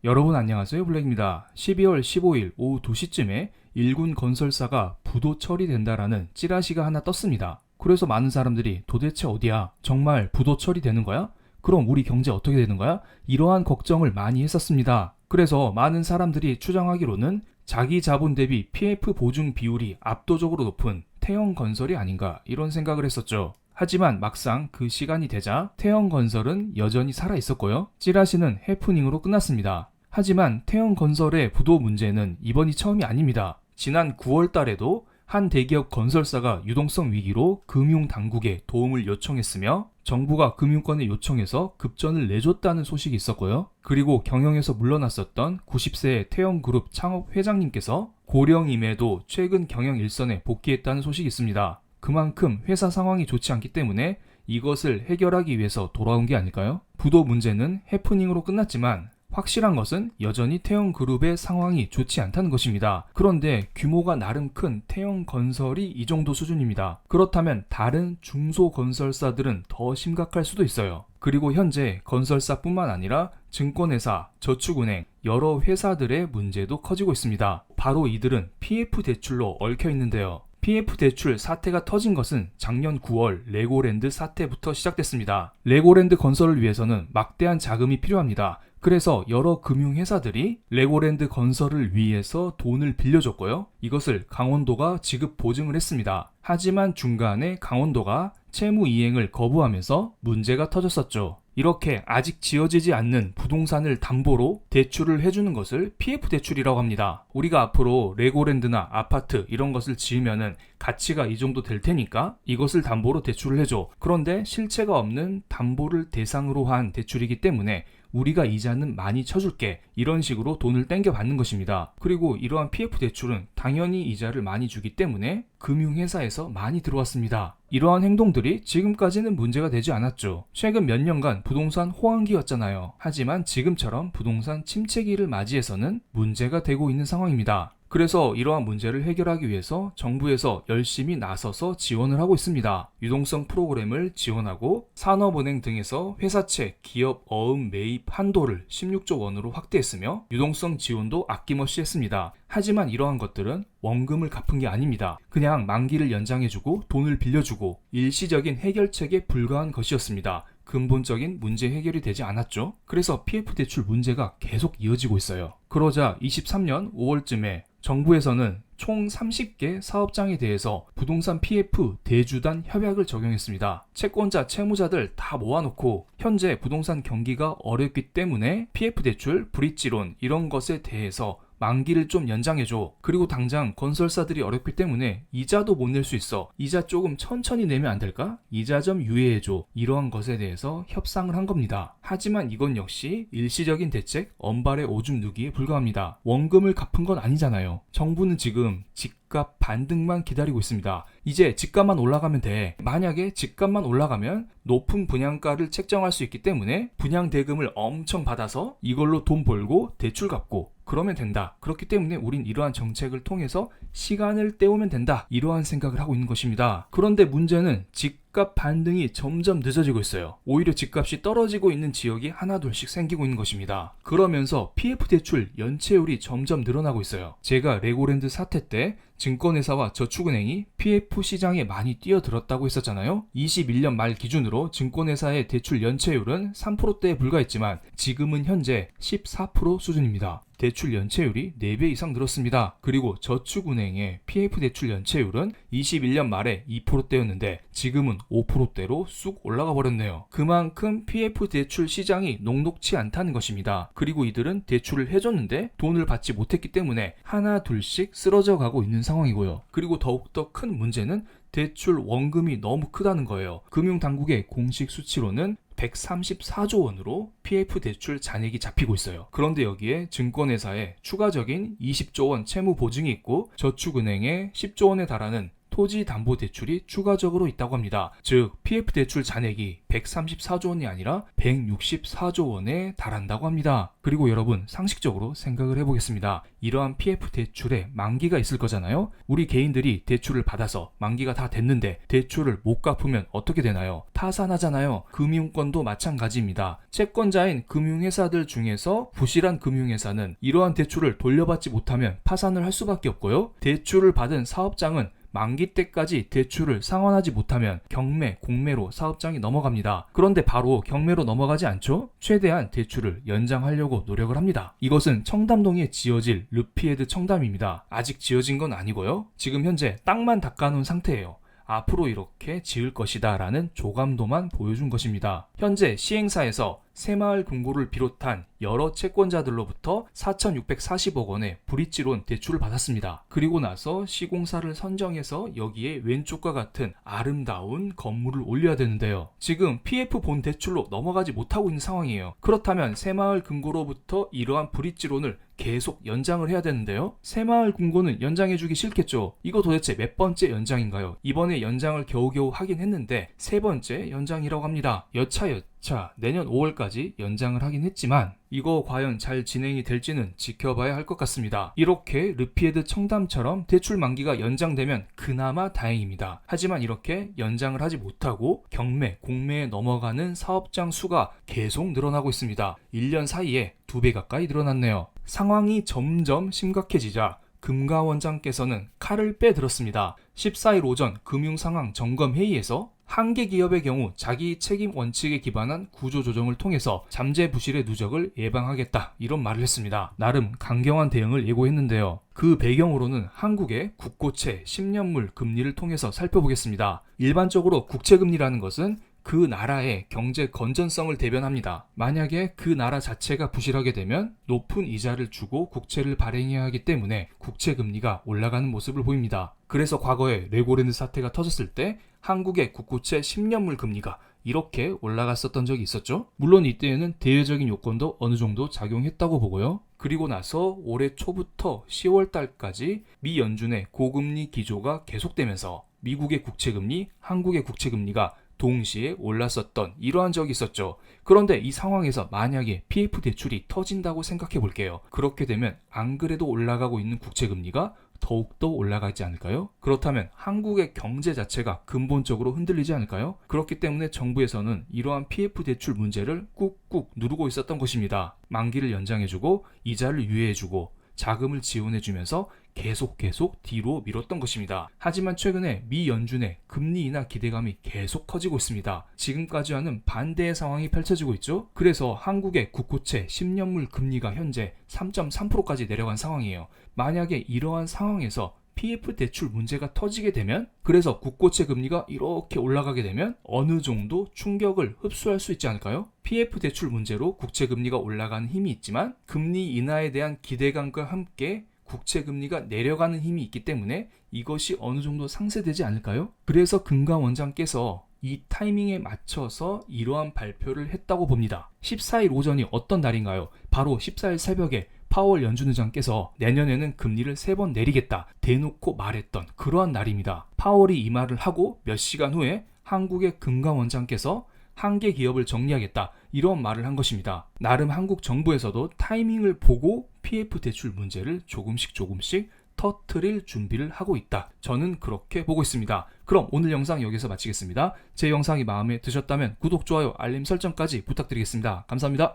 여러분 안녕하세요, 블랙입니다. 12월 15일 오후 2시쯤에 일군 건설사가 부도 처리된다라는 찌라시가 하나 떴습니다. 그래서 많은 사람들이 도대체 어디야? 정말 부도 처리되는 거야? 그럼 우리 경제 어떻게 되는 거야? 이러한 걱정을 많이 했었습니다. 그래서 많은 사람들이 추정하기로는 자기 자본 대비 PF 보증 비율이 압도적으로 높은 태형건설이 아닌가 이런 생각을 했었죠. 하지만 막상 그 시간이 되자 태형건설은 여전히 살아있었고요. 찌라시는 해프닝으로 끝났습니다. 하지만 태형건설의 부도 문제는 이번이 처음이 아닙니다. 지난 9월 달에도 한 대기업 건설사가 유동성 위기로 금융당국에 도움을 요청했으며 정부가 금융권에 요청해서 급전을 내줬다는 소식이 있었고요. 그리고 경영에서 물러났었던 90세의 태형그룹 창업 회장님께서 고령임에도 최근 경영 일선에 복귀했다는 소식이 있습니다. 그만큼 회사 상황이 좋지 않기 때문에 이것을 해결하기 위해서 돌아온 게 아닐까요? 부도 문제는 해프닝으로 끝났지만 확실한 것은 여전히 태형그룹의 상황이 좋지 않다는 것입니다. 그런데 규모가 나름 큰 태형건설이 이 정도 수준입니다. 그렇다면 다른 중소건설사들은 더 심각할 수도 있어요. 그리고 현재 건설사뿐만 아니라 증권회사, 저축은행, 여러 회사들의 문제도 커지고 있습니다. 바로 이들은 PF 대출로 얽혀 있는데요. PF 대출 사태가 터진 것은 작년 9월 레고랜드 사태부터 시작됐습니다. 레고랜드 건설을 위해서는 막대한 자금이 필요합니다. 그래서 여러 금융회사들이 레고랜드 건설을 위해서 돈을 빌려줬고요. 이것을 강원도가 지급 보증을 했습니다. 하지만 중간에 강원도가 채무 이행을 거부하면서 문제가 터졌었죠. 이렇게 아직 지어지지 않는 부동산을 담보로 대출을 해주는 것을 PF 대출이라고 합니다. 우리가 앞으로 레고랜드나 아파트 이런 것을 지으면은 가치가 이 정도 될 테니까 이것을 담보로 대출을 해줘. 그런데 실체가 없는 담보를 대상으로 한 대출이기 때문에 우리가 이자는 많이 쳐줄게. 이런 식으로 돈을 땡겨 받는 것입니다. 그리고 이러한 PF 대출은 당연히 이자를 많이 주기 때문에 금융회사에서 많이 들어왔습니다. 이러한 행동들이 지금까지는 문제가 되지 않았죠. 최근 몇 년간 부동산 호황기였잖아요. 하지만 지금처럼 부동산 침체기를 맞이해서는 문제가 되고 있는 상황입니다. 그래서 이러한 문제를 해결하기 위해서 정부에서 열심히 나서서 지원을 하고 있습니다. 유동성 프로그램을 지원하고 산업은행 등에서 회사채, 기업 어음 매입 한도를 16조 원으로 확대했으며 유동성 지원도 아낌없이 했습니다. 하지만 이러한 것들은 원금을 갚은 게 아닙니다. 그냥 만기를 연장해주고 돈을 빌려주고 일시적인 해결책에 불과한 것이었습니다. 근본적인 문제 해결이 되지 않았죠. 그래서 PF 대출 문제가 계속 이어지고 있어요. 그러자 23년 5월쯤에 정부에서는 총 30개 사업장에 대해서 부동산 PF 대주단 협약을 적용했습니다. 채권자, 채무자들 다 모아놓고 현재 부동산 경기가 어렵기 때문에 PF 대출, 브릿지론 이런 것에 대해서 만기를 좀 연장해줘. 그리고 당장 건설사들이 어렵기 때문에 이자도 못 낼 수 있어. 이자 조금 천천히 내면 안 될까? 이자 좀 유예해줘. 이러한 것에 대해서 협상을 한 겁니다. 하지만 이건 역시 일시적인 대책, 언발의 오줌 누기에 불과합니다. 원금을 갚은 건 아니잖아요. 정부는 지금 집값 반등만 기다리고 있습니다. 이제 집값만 올라가면 돼. 만약에 집값만 올라가면 높은 분양가를 책정할 수 있기 때문에 분양 대금을 엄청 받아서 이걸로 돈 벌고 대출 갚고 그러면 된다. 그렇기 때문에 우린 이러한 정책을 통해서 시간을 때우면 된다. 이러한 생각을 하고 있는 것입니다. 그런데 문제는 집값 반등이 점점 늦어지고 있어요. 오히려 집값이 떨어지고 있는 지역이 하나둘씩 생기고 있는 것입니다. 그러면서 PF 대출 연체율이 점점 늘어나고 있어요. 제가 레고랜드 사태 때 증권회사와 저축은행이 PF 시장에 많이 뛰어들었다고 했었잖아요. 21년 말 기준으로 증권회사의 대출 연체율은 3%대에 불과했지만 지금은 현재 14% 수준입니다. 대출 연체율이 4배 이상 늘었습니다. 그리고 저축은행의 PF 대출 연체율은 21년 말에 2%대였는데 지금은 5%대로 쑥 올라가 버렸네요. 그만큼 PF 대출 시장이 녹록치 않다는 것입니다. 그리고 이들은 대출을 해줬는데 돈을 받지 못했기 때문에 하나 둘씩 쓰러져 가고 있는 상황이고요. 그리고 더욱더 큰 문제는 대출 원금이 너무 크다는 거예요. 금융당국의 공식 수치로는 134조 원으로 PF 대출 잔액이 잡히고 있어요. 그런데 여기에 증권회사에 추가적인 20조 원 채무 보증이 있고 저축은행에 10조 원에 달하는 토지담보대출이 추가적으로 있다고 합니다. 즉 PF 대출 잔액이 134조 원이 아니라 164조 원에 달한다고 합니다. 그리고 여러분 상식적으로 생각을 해보겠습니다. 이러한 PF 대출에 만기가 있을 거잖아요. 우리 개인들이 대출을 받아서 만기가 다 됐는데 대출을 못 갚으면 어떻게 되나요? 파산하잖아요. 금융권도 마찬가지입니다. 채권자인 금융회사들 중에서 부실한 금융회사는 이러한 대출을 돌려받지 못하면 파산을 할 수밖에 없고요. 대출을 받은 사업장은 만기 때까지 대출을 상환하지 못하면 경매, 공매로 사업장이 넘어갑니다. 그런데 바로 경매로 넘어가지 않죠? 최대한 대출을 연장하려고 노력을 합니다. 이것은 청담동에 지어질 르피에드 청담입니다. 아직 지어진 건 아니고요. 지금 현재 땅만 닦아놓은 상태예요. 앞으로 이렇게 지을 것이다 라는 조감도만 보여준 것입니다. 현재 시행사에서 새마을금고를 비롯한 여러 채권자들로부터 4,640억 원의 브릿지론 대출을 받았습니다. 그리고 나서 시공사를 선정해서 여기에 왼쪽과 같은 아름다운 건물을 올려야 되는데요. 지금 PF 본 대출로 넘어가지 못하고 있는 상황이에요. 그렇다면 새마을금고로부터 이러한 브릿지론을 계속 연장을 해야 되는데요. 새마을금고는 연장해주기 싫겠죠. 이거 도대체 몇 번째 연장인가요? 이번에 연장을 겨우겨우 하긴 했는데 세 번째 연장이라고 합니다. 여차 내년 5월까지 연장을 하긴 했지만 이거 과연 잘 진행이 될지는 지켜봐야 할 것 같습니다. 이렇게 르피에드 청담처럼 대출 만기가 연장되면 그나마 다행입니다. 하지만 이렇게 연장을 하지 못하고 경매, 공매에 넘어가는 사업장 수가 계속 늘어나고 있습니다. 1년 사이에 2배 가까이 늘어났네요. 상황이 점점 심각해지자 금감원장께서는 칼을 빼들었습니다. 14일 오전 금융상황 점검회의에서 한 개 기업의 경우 자기 책임 원칙에 기반한 구조조정을 통해서 잠재 부실의 누적을 예방하겠다 이런 말을 했습니다. 나름 강경한 대응을 예고했는데요. 그 배경으로는 한국의 국고채 10년물 금리를 통해서 살펴보겠습니다. 일반적으로 국채금리라는 것은 그 나라의 경제 건전성을 대변합니다. 만약에 그 나라 자체가 부실하게 되면 높은 이자를 주고 국채를 발행해야 하기 때문에 국채 금리가 올라가는 모습을 보입니다. 그래서 과거에 레고랜드 사태가 터졌을 때 한국의 국고채 10년물 금리가 이렇게 올라갔었던 적이 있었죠. 물론 이때에는 대외적인 요건도 어느 정도 작용했다고 보고요. 그리고 나서 올해 초부터 10월 달까지 미 연준의 고금리 기조가 계속되면서 미국의 국채금리, 한국의 국채금리가 동시에 올랐었던 이러한 적이 있었죠. 그런데 이 상황에서 만약에 PF 대출이 터진다고 생각해 볼게요. 그렇게 되면 안 그래도 올라가고 있는 국채금리가 더욱더 올라가지 않을까요? 그렇다면 한국의 경제 자체가 근본적으로 흔들리지 않을까요? 그렇기 때문에 정부에서는 이러한 PF 대출 문제를 꾹꾹 누르고 있었던 것입니다. 만기를 연장해주고 이자를 유예해주고 자금을 지원해주면서 계속 뒤로 미뤘던 것입니다. 하지만 최근에 미 연준의 금리 인하 기대감이 계속 커지고 있습니다. 지금까지와는 반대의 상황이 펼쳐지고 있죠. 그래서 한국의 국고채 10년물 금리가 현재 3.3%까지 내려간 상황이에요. 만약에 이러한 상황에서 PF 대출 문제가 터지게 되면, 그래서 국고채 금리가 이렇게 올라가게 되면 어느 정도 충격을 흡수할 수 있지 않을까요? PF 대출 문제로 국채 금리가 올라가는 힘이 있지만 금리 인하에 대한 기대감과 함께 국채 금리가 내려가는 힘이 있기 때문에 이것이 어느 정도 상쇄되지 않을까요? 그래서 금감원장께서 이 타이밍에 맞춰서 이러한 발표를 했다고 봅니다. 14일 오전이 어떤 날인가요? 바로 14일 새벽에 파월 연준 의장께서 내년에는 금리를 3번 내리겠다 대놓고 말했던 그러한 날입니다. 파월이 이 말을 하고 몇 시간 후에 한국의 금감원장께서 한 개 기업을 정리하겠다 이런 말을 한 것입니다. 나름 한국 정부에서도 타이밍을 보고 PF 대출 문제를 조금씩 터트릴 준비를 하고 있다. 저는 그렇게 보고 있습니다. 그럼 오늘 영상 여기서 마치겠습니다. 제 영상이 마음에 드셨다면 구독, 좋아요, 알림 설정까지 부탁드리겠습니다. 감사합니다.